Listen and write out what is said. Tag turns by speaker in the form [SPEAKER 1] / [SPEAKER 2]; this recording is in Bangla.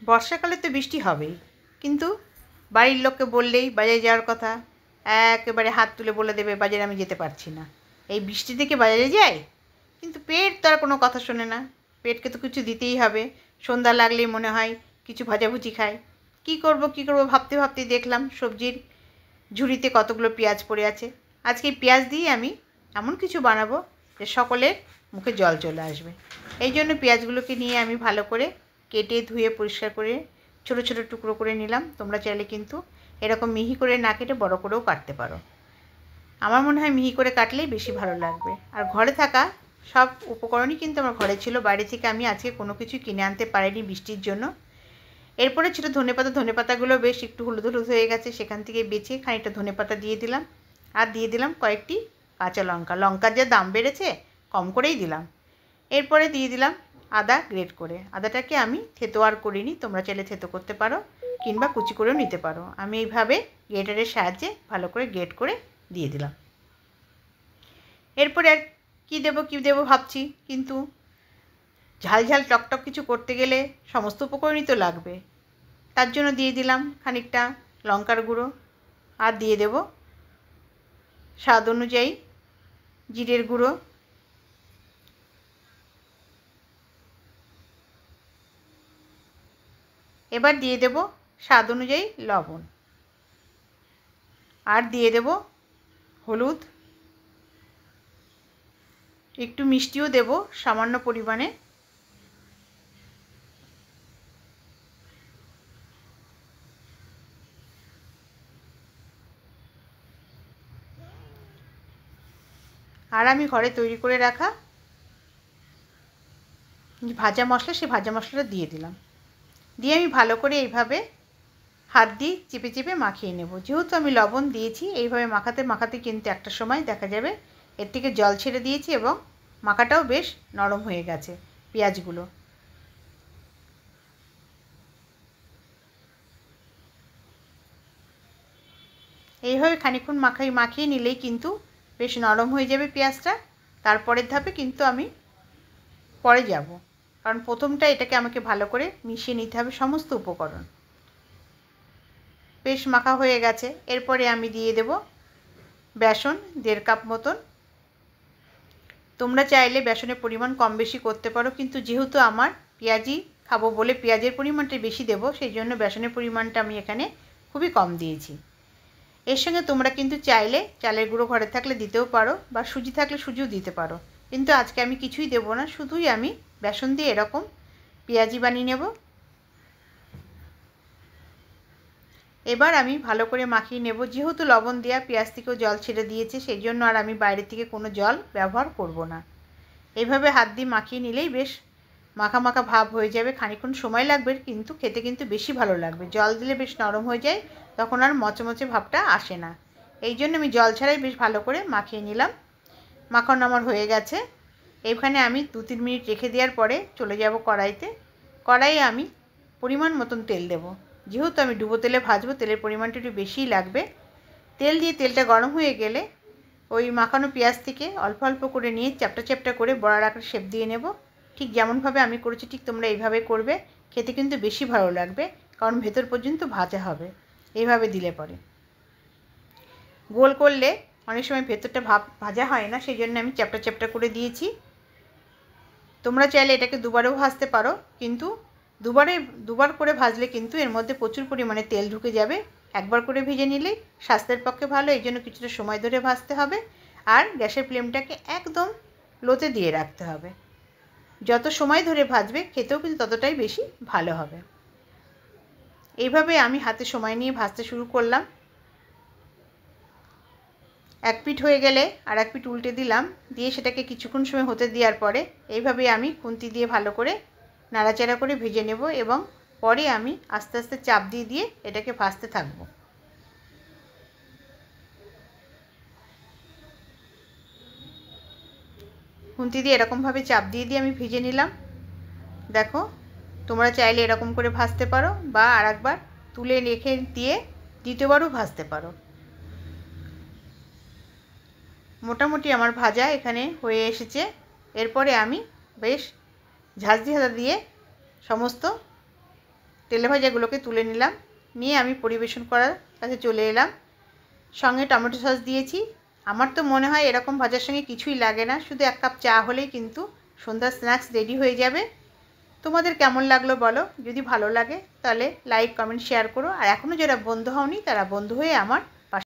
[SPEAKER 1] বর্ষাকালে তো বৃষ্টি হবেই, কিন্তু বাড়ির লোককে বললেই বাজারে যাওয়ার কথা একেবারে হাত তুলে বলে দেবে বাজারে আমি যেতে পারছি না। এই বৃষ্টি থেকে বাজারে যাই, কিন্তু পেট তো আর কোনো কথা শোনে না। পেটকে তো কিছু দিতেই হবে। সন্ধ্যা লাগলেই মনে হয় কিছু ভাজাভুজি খাই। কী করব ভাবতে ভাবতে দেখলাম সবজির ঝুড়িতে কতগুলো পেঁয়াজ পড়ে আছে। আজকে এই পেঁয়াজ দিয়ে আমি এমন কিছু বানাবো যে সকলের মুখে জল চলে আসবে। এই জন্য পেঁয়াজগুলোকে নিয়ে আমি ভালো করে কেটে ধুয়ে পরিষ্কার করে ছোট ছোট টুকরো করে নিলাম। তোমরা চাইলে কিন্তু এরকম মিহি করে না কেটে বড় করেও কাটতে পারো। আমার মনে হয় মিহি করে কাটলেই বেশি ভালো লাগবে। আর ঘরে থাকা সব উপকরণই কিন্তু আমার ঘরে ছিল, বাইরে থেকে আমি আজকে কোনো কিছু কিনে আনতে পারিনি বৃষ্টির জন্য। এরপরে ছিল ধনেপাতাগুলো বেশ একটু হলুদ হলুদ হয়ে গেছে, সেখান থেকে বেছে খানিকটা ধনেপাতা দিয়ে দিলাম। আর দিয়ে দিলাম কয়েকটি কাঁচা লঙ্কা। লঙ্কার যা দাম বেড়েছে কম করেই দিলাম। এরপরে দিয়ে দিলাম আদা গ্রেট করে। আদাটাকে আমি থেতো আর করিনি, তোমরা চাইলে থেতো করতে পারো কিংবা কুচি করেও নিতে পারো। আমি এইভাবে গ্রেটারের সাহায্যে ভালো করে গ্রেট করে দিয়ে দিলাম। এরপরে আর কী দেবো ভাবছি, কিন্তু ঝাল ঝাল টকটক কিছু করতে গেলে সমস্ত উপকরণই তো লাগবে। তার জন্য দিয়ে দিলাম খানিকটা লঙ্কার গুঁড়ো, আর দিয়ে দেব স্বাদ অনুযায়ী জিরের গুঁড়ো, এবার দিয়ে দেব স্বাদ অনুযায়ী লবণ, আর দিয়ে দেব হলুদ, একটু মিষ্টিও দেব সামান্য পরিমাণে। আর আমি ঘরে তৈরি করে রাখা ভাজা মশলা, সেই ভাজা মশলাটা দিয়ে দিলাম। দিয়ে আমি ভালো করে এইভাবে হাত দিয়ে চেপে চেপে মাখিয়ে নেব। যেহেতু আমি লবণ দিয়েছি, এইভাবে মাখাতে মাখাতে কিন্তু একটা সময় দেখা যাবে এর থেকে জল ছেড়ে দিয়েছি এবং মাখাটাও বেশ নরম হয়ে গেছে পেঁয়াজগুলো। এইভাবে খানিকক্ষণ মাখিয়ে নিলেই কিন্তু বেশ নরম হয়ে যাবে পেঁয়াজটা। তারপরের ধাপে কিন্তু আমি পরে যাব, কারণ প্রথমটা এটাকে আমাকে ভালো করে মিশিয়ে নিতে হবে সমস্ত উপকরণ। বেশ মাখা হয়ে গেছে। এরপরে আমি দিয়ে দেব বেসন 1.5 কাপ মতন। তোমরা চাইলে বেসনের পরিমাণ কম বেশি করতে পারো, কিন্তু যেহেতু আমার পেঁয়াজি খাবো বলে পেঁয়াজের পরিমাণটা বেশি দেব, সেই জন্য বেসনের পরিমাণটা আমি এখানে খুবই কম দিয়েছি। এর সঙ্গে তোমরা কিন্তু চাইলে চালের গুঁড়ো ঘরে থাকলে দিতেও পারো, বা সুজি থাকলে সুজিও দিতে পারো, কিন্তু আজকে আমি কিছুই দেব না, শুধুই আমি বেসন দিয়ে এরকম পেঁয়াজি বানিয়ে নেব। এবার আমি ভালো করে মাখিয়ে নেব। যেহেতু লবণ দেওয়া পেঁয়াজ থেকেও জল ছেড়ে দিয়েছে, সেই জন্য আর আমি বাইরে থেকে কোনো জল ব্যবহার করব না। এইভাবে হাত দিয়ে মাখিয়ে নিলেই বেশ মাখা মাখা ভাব হয়ে যাবে। খানিকক্ষণ সময় লাগবে, কিন্তু খেতে কিন্তু বেশি ভালো লাগবে। জল দিলে বেশ নরম হয়ে যায়, তখন আর মচমচে ভাবটা আসে না। এই জন্য আমি জল ছাড়াই বেশ ভালো করে মাখিয়ে নিলাম। মাখানো আমার হয়ে গেছে। এখানে আমি 2-3 মিনিট রেখে দেওয়ার পরে চলে যাব কড়াইতে। কড়াইয়ে আমি পরিমাণ মতন তেল দেব। যেহেতু আমি ডুবো তেলে ভাজবো, তেলের পরিমাণটা একটু বেশিই লাগবে। তেল দিয়ে তেলটা গরম হয়ে গেলে ওই মাখানো পেঁয়াজ থেকে অল্প অল্প করে নিয়ে চ্যাপ্টা চ্যাপ্টা করে বড়ার আকারে শেপ দিয়ে নেব। ঠিক যেমনভাবে আমি করেছি ঠিক তোমরা এইভাবে করবে, খেতে কিন্তু বেশি ভালো লাগবে, কারণ ভেতর পর্যন্ত ভাজা হবে এইভাবে দিলে পরে। গোল করলে অনেক সময় ভেতরটা ভাজা হয় না, সেই জন্য আমি চ্যাপ্টা চ্যাপ্টা করে দিয়েছি। তোমরা চাইলে এটাকে দুবারও ভাজতে পারো, কিন্তু দুবার করে ভাজলে কিন্তু এর মধ্যে প্রচুর পরিমাণে তেল ঢুকে যাবে। একবার করে ভেজে নিলেই স্বাস্থ্যের পক্ষে ভালো, এই জন্য কিছুটা সময় ধরে ভাজতে হবে। আর গ্যাসের ফ্লেমটাকে একদম লোতে দিয়ে রাখতে হবে। যত সময় ধরে ভাজবে খেতেও কিন্তু ততটাই বেশি ভালো হবে। এইভাবে আমি হাতে সময় নিয়ে ভাজতে শুরু করলাম। এক পিঠ হয়ে গেলে আর এক পিঠ উল্টে দিলাম, দিয়ে সেটাকে কিছুক্ষণ সময় হতে দেওয়ার পরে এইভাবে আমি খুন্তি দিয়ে ভালো করে নাড়াচাড়া করে ভেজে নেব, এবং পরে আমি আস্তে আস্তে চাপ দিয়ে দিয়ে এটাকে ভাজতে থাকব। খুন্তি দিয়ে এরকমভাবে চাপ দিয়ে দিয়ে আমি ভেজে নিলাম। দেখো, তোমরা চাইলে এরকম করে ভাজতে পারো, বা আরেকবার তুলে রেখে দিয়ে দ্বিতীয়বারও ভাজতে পারো। মোটামুটি আমার ভাজা এখানে হয়ে এসেছে। এরপরে আমি বেশ ঝাঁঝরি হাতা দিয়ে সমস্ত তেলে ভাজাগুলোকে তুলে নিলাম, নিয়ে আমি পরিবেশন করার কাছে চলে এলাম। সঙ্গে টমেটো সস দিয়েছি। আমার তো মনে হয় এরকম ভাজার সঙ্গে কিছুই লাগে না, শুধু 1 কাপ চা হলেই কিন্তু সন্ধ্যার স্ন্যাক্স রেডি হয়ে যাবে। তোমাদের কেমন লাগলো বলো। যদি ভালো লাগে তাহলে লাইক, কমেন্ট, শেয়ার করো। আর এখনও যারা বন্ধু হওনি তারা বন্ধু হয়ে আমার